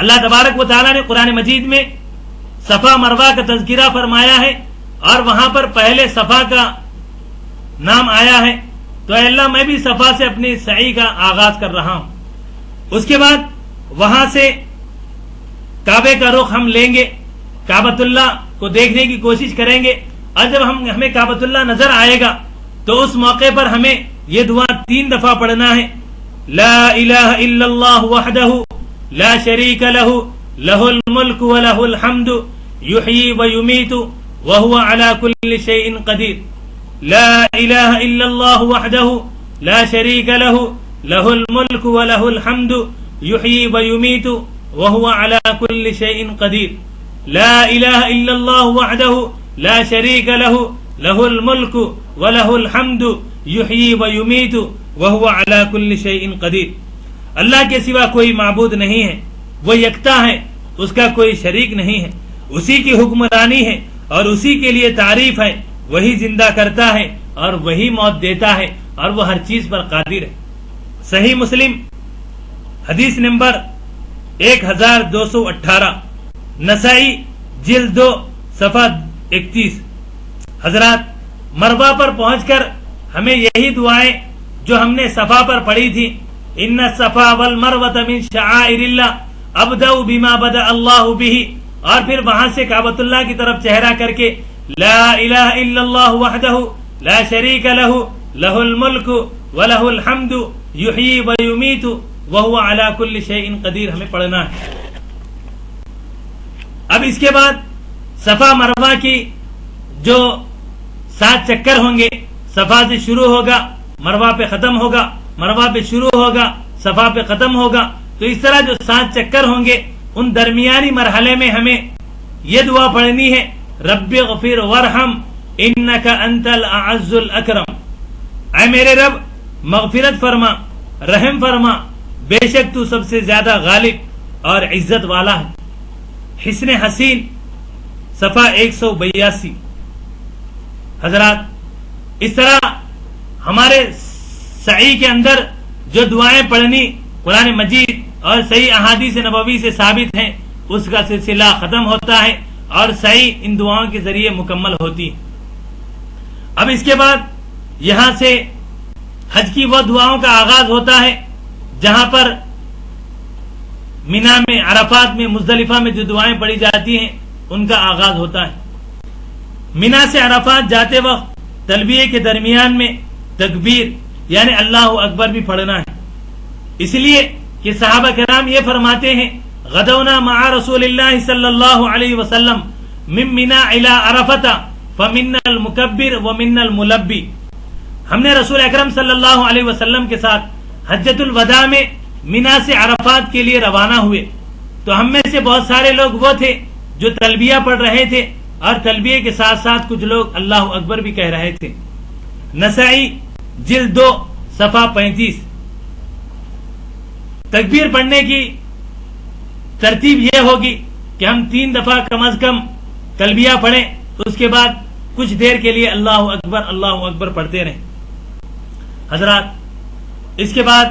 اللہ تبارک و تعالیٰ نے قرآن مجید میں صفا مروہ کا تذکرہ فرمایا ہے اور وہاں پر پہلے صفا کا نام آیا ہے، تو اے اللہ میں بھی صفا سے اپنی سعی کا آغاز کر رہا ہوں۔ اس کے بعد وہاں سے کعبے کا رخ ہم لیں گے، کعبۃ اللہ کو دیکھنے کی کوشش کریں گے، اور جب ہمیں کعبۃ اللہ نظر آئے گا تو اس موقع پر ہمیں یہ دعا 3 دفعہ پڑھنا ہے۔ لا الہ الا اللہ وحدہ لا شریک لہ لہ الملک ولہ الحمد یحیی ویمیت وہو علی کل شیء قدیر۔ لا الہ الا اللہ وحدہ لا شریک لہ لہ الملک ولہ الحمد یحیی ویمیت وہو علی کل شیء قدیر۔ لا الہ الا اللہ وحدہ لا شریک لہ لہ الملک ولہ الحمد یحیی ویمیت وہو علی کل شیء قدیر۔ اللہ کے سوا کوئی معبود نہیں ہے، وہ یکتا ہے، اس کا کوئی شریک نہیں ہے، اسی کی حکمرانی ہے اور اسی کے لیے تعریف ہے، وہی زندہ کرتا ہے اور وہی موت دیتا ہے اور وہ ہر چیز پر قادر ہے۔ صحیح مسلم حدیث نمبر 1218، نسائی جلد 2 صفحہ 31۔ حضرات، مروہ پر پہنچ کر ہمیں یہی دعائیں جو ہم نے صفا پر پڑھی تھی، ان الصفا والمروۃ من شعائر اللہ ابدأ بما بدأ اللہ بہ، اور پھر وہاں سے کعبۃ اللہ کی طرف چہرہ کر کے لا الہ الا اللہ وحدہ لا شریک لہ لہ الملک ولہ الحمد یحیی ویمیت وہو علی کل شیء قدیر ہمیں پڑھنا ہے۔ اب اس کے بعد صفا مروہ کی جو 7 چکر ہوں گے، صفا سے شروع ہوگا مروہ پہ ختم ہوگا، مروہ پہ شروع ہوگا صفا پہ ختم ہوگا، تو اس طرح جو 7 چکر ہوں گے ان درمیانی مرحلے میں ہمیں یہ دعا پڑھنی ہے، رب اغفر وارحم انک انت الاعز الاکرم۔ اے میرے رب مغفرت فرما، رحم فرما، بے شک تو سب سے زیادہ غالب اور عزت والا ہے۔ حسن حسین صفحہ 182۔ حضرات، اس طرح ہمارے سعی کے اندر جو دعائیں پڑھنی قرآن مجید اور صحیح احادیث نبوی سے ثابت ہیں، اس کا سلسلہ ختم ہوتا ہے اور سعی ان دعاؤں کے ذریعے مکمل ہوتی ہے۔ اب اس کے بعد یہاں سے حج کی وہ دعاؤں کا آغاز ہوتا ہے جہاں پر مینا میں، عرفات میں، مزدلفہ میں جو دعائیں پڑھی جاتی ہیں ان کا آغاز ہوتا ہے۔ مینا سے عرفات جاتے وقت تلبیہ کے درمیان میں تکبیر یعنی اللہ اکبر بھی پڑھنا ہے، اس لیے کہ صحابہ کرام یہ فرماتے ہیں غدونا مع رسول اللہ صلی اللہ علیہ وسلم من منا الى عرفۃ فمنا المکبر ومنا الملبی۔ ہم نے رسول اکرم صلی اللہ علیہ وسلم کے ساتھ حجۃ الوداع میں مینا سے عرفات کے لیے روانہ ہوئے، تو ہم میں سے بہت سارے لوگ وہ تھے جو تلبیہ پڑھ رہے تھے اور تلبیہ کے ساتھ ساتھ کچھ لوگ اللہ اکبر بھی کہہ رہے تھے۔ نسائی جلد 2 صفحہ 35۔ تکبیر پڑھنے کی ترتیب یہ ہوگی کہ ہم 3 دفعہ کم از کم تلبیہ پڑھیں، اس کے بعد کچھ دیر کے لیے اللہ اکبر پڑھتے رہیں۔ حضرات، اس کے بعد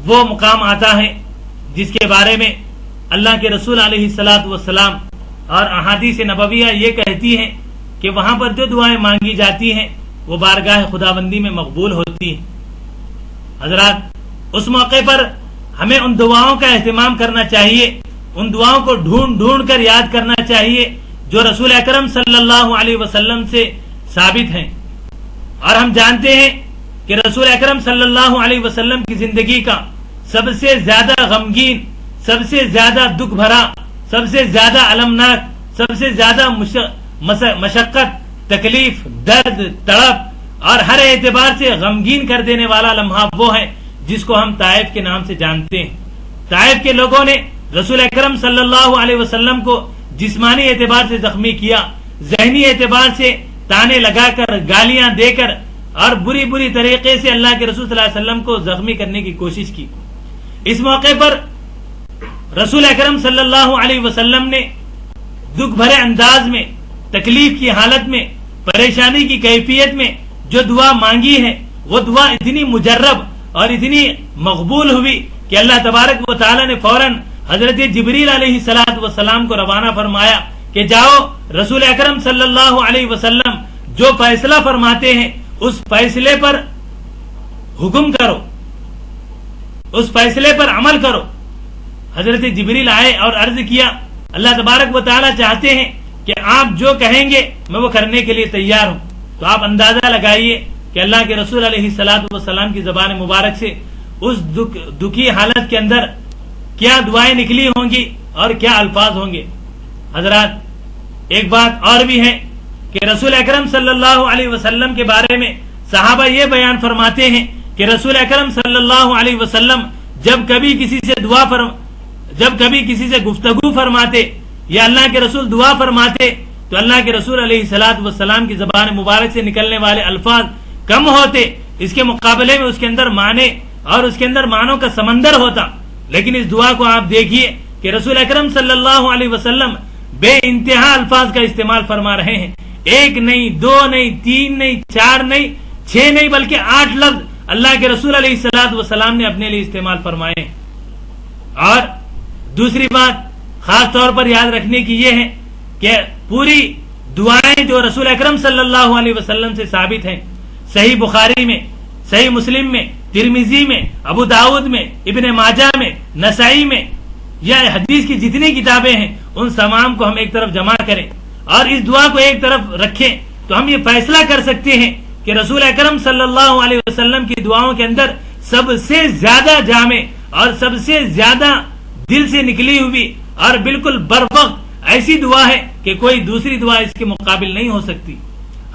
وہ مقام آتا ہے جس کے بارے میں اللہ کے رسول علیہ الصلاۃ والسلام اور احادیث نبویہ یہ کہتی ہیں کہ وہاں پر جو دعائیں مانگی جاتی ہیں وہ بارگاہ خداوندی میں مقبول ہوتی ہیں۔ حضرات، اس موقع پر ہمیں ان دعاؤں کا اہتمام کرنا چاہیے، ان دعاؤں کو ڈھونڈ ڈھونڈ کر یاد کرنا چاہیے جو رسول اکرم صلی اللہ علیہ وسلم سے ثابت ہیں۔ اور ہم جانتے ہیں کہ رسول اکرم صلی اللہ علیہ وسلم کی زندگی کا سب سے زیادہ غمگین، سب سے زیادہ دکھ بھرا، سب سے زیادہ المناک، سب سے زیادہ مشقت، تکلیف، درد، تڑپ اور ہر اعتبار سے غمگین کر دینے والا لمحہ وہ ہے جس کو ہم طائف کے نام سے جانتے ہیں۔ طائف کے لوگوں نے رسول اکرم صلی اللہ علیہ وسلم کو جسمانی اعتبار سے زخمی کیا، ذہنی اعتبار سے تانے لگا کر، گالیاں دے کر اور بری بری طریقے سے اللہ کے رسول صلی اللہ علیہ وسلم کو زخمی کرنے کی کوشش کی۔ اس موقع پر رسول اکرم صلی اللہ علیہ وسلم نے دکھ بھرے انداز میں، تکلیف کی حالت میں، پریشانی کی کیفیت میں جو دعا مانگی ہے وہ دعا اتنی مجرب اور اتنی مقبول ہوئی کہ اللہ تبارک و تعالی نے فوراً حضرت جبریل علیہ الصلوۃ والسلام کو روانہ فرمایا کہ جاؤ رسول اکرم صلی اللہ علیہ وسلم جو فیصلہ فرماتے ہیں اس فیصلے پر حکم کرو، اس فیصلے پر عمل کرو۔ حضرت جبریل آئے اور عرض کیا اللہ تبارک و تعالی چاہتے ہیں کہ آپ جو کہیں گے میں وہ کرنے کے لیے تیار ہوں۔ تو آپ اندازہ لگائیے کہ اللہ کے رسول علیہ الصلوۃ والسلام کی زبان مبارک سے اس دکھی حالت کے اندر کیا دعائیں نکلی ہوں گی اور کیا الفاظ ہوں گے۔ حضرات ایک بات اور بھی ہے کہ رسول اکرم صلی اللہ علیہ وسلم کے بارے میں صحابہ یہ بیان فرماتے ہیں کہ رسول اکرم صلی اللہ علیہ وسلم جب کبھی کسی سے گفتگو فرماتے یا اللہ کے رسول دعا فرماتے تو اللہ کے رسول علیہ الصلوۃ والسلام کی زبان مبارک سے نکلنے والے الفاظ کم ہوتے، اس کے مقابلے میں اس کے اندر معنی اور اس کے اندر معنوں کا سمندر ہوتا۔ لیکن اس دعا کو آپ دیکھیے کہ رسول اکرم صلی اللہ علیہ وسلم بے انتہا الفاظ کا استعمال فرما رہے ہیں، ایک نہیں، دو نہیں، تین نہیں، چار نہیں، 6 نہیں بلکہ 8 لفظ اللہ کے رسول علیہ الصلوۃ والسلام نے اپنے لیے استعمال فرمائے ہیں۔ اور دوسری بات خاص طور پر یاد رکھنے کی یہ ہے کہ پوری دعائیں جو رسول اکرم صلی اللہ علیہ وسلم سے ثابت ہیں، صحیح بخاری میں، صحیح مسلم میں، ترمذی میں، ابو داؤد میں، ابن ماجہ میں، نسائی میں، یا حدیث کی جتنی کتابیں ہیں ان تمام کو ہم ایک طرف جمع کریں اور اس دعا کو ایک طرف رکھیں تو ہم یہ فیصلہ کر سکتے ہیں کہ رسول اکرم صلی اللہ علیہ وسلم کی دعاؤں کے اندر سب سے زیادہ جامع اور سب سے زیادہ دل سے نکلی ہوئی اور بالکل بر وقت ایسی دعا ہے کہ کوئی دوسری دعا اس کے مقابل نہیں ہو سکتی۔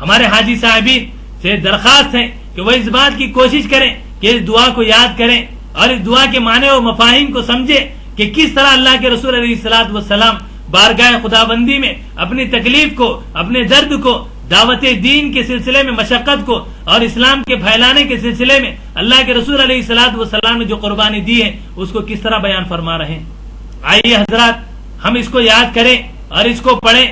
ہمارے حاجی صاحبین سے درخواست ہے کہ وہ اس بات کی کوشش کریں کہ اس دعا کو یاد کریں اور اس دعا کے معنی و مفاہیم کو سمجھیں کہ کس طرح اللہ کے رسول علیہ الصلوۃ والسلام بارگاہ خداوندی میں اپنی تکلیف کو، اپنے درد کو، دعوت دین کے سلسلے میں مشقت کو اور اسلام کے پھیلانے کے سلسلے میں اللہ کے رسول علیہ الصلوۃ والسلام نے جو قربانی دی ہے اس کو کس طرح بیان فرما رہے ہیں۔ آئیے حضرات ہم اس کو یاد کریں اور اس کو پڑھیں۔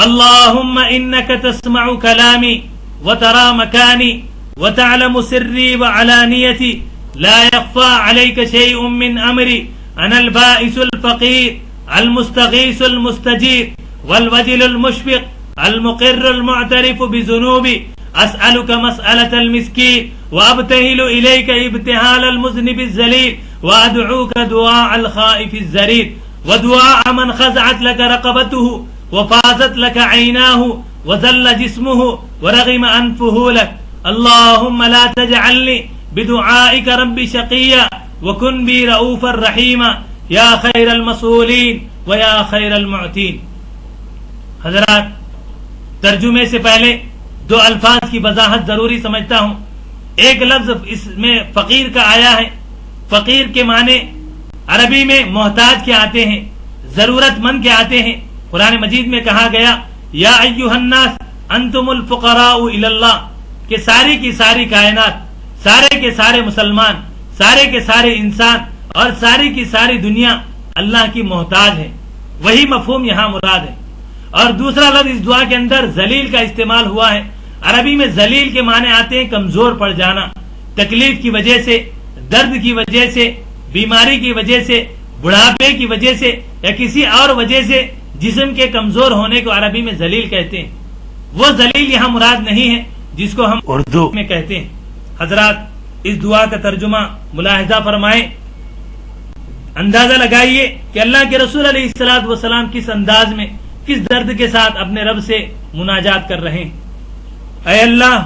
اللہم انک تسمع کلامی وترى مکانی وتعلم سری وعلانیتی لا يخفى عليك شيء من امری انا البائس الفقیر المستغیث المستجیر والوجل المشفق المقر المعترف بذنوبی اسألك مسألة المسكين وابتهل إليك ابتهال المذنب الذليل وادعوك دعاء الخائف الزرير ودعاء من خزعت لك رقبته وفازت لك عيناه وذل جسمه ورغم أنفه لك اللهم لا تجعلني بدعائك رب شقيا وكن بي رؤوفا رحيما يا خير المسؤولين ويا خير المعتين۔ حضرات ترجمے سے پہلے 2 الفاظ کی وضاحت ضروری سمجھتا ہوں۔ ایک لفظ اس میں فقیر کا آیا ہے، فقیر کے معنی عربی میں محتاج کے آتے ہیں، ضرورت مند کے آتے ہیں۔ قرآن مجید میں کہا گیا یا ایھا الناس انتم الفقراء الی اللہ، کہ ساری کی ساری کائنات، سارے کے سارے مسلمان، سارے کے سارے انسان اور ساری کی ساری دنیا اللہ کی محتاج ہے، وہی مفہوم یہاں مراد ہے۔ اور دوسرا لفظ اس دعا کے اندر ذلیل کا استعمال ہوا ہے۔ عربی میں ذلیل کے معنی آتے ہیں کمزور پڑ جانا، تکلیف کی وجہ سے، درد کی وجہ سے، بیماری کی وجہ سے، بڑھاپے کی وجہ سے یا کسی اور وجہ سے جسم کے کمزور ہونے کو عربی میں ذلیل کہتے ہیں۔ وہ ذلیل یہاں مراد نہیں ہے جس کو ہم اردو میں کہتے ہیں۔ حضرات اس دعا کا ترجمہ ملاحظہ فرمائیں، اندازہ لگائیے کہ اللہ کے رسول علیہ الصلوۃ والسلام کس انداز میں، کس درد کے ساتھ اپنے رب سے مناجات کر رہے ہیں۔ اے اللہ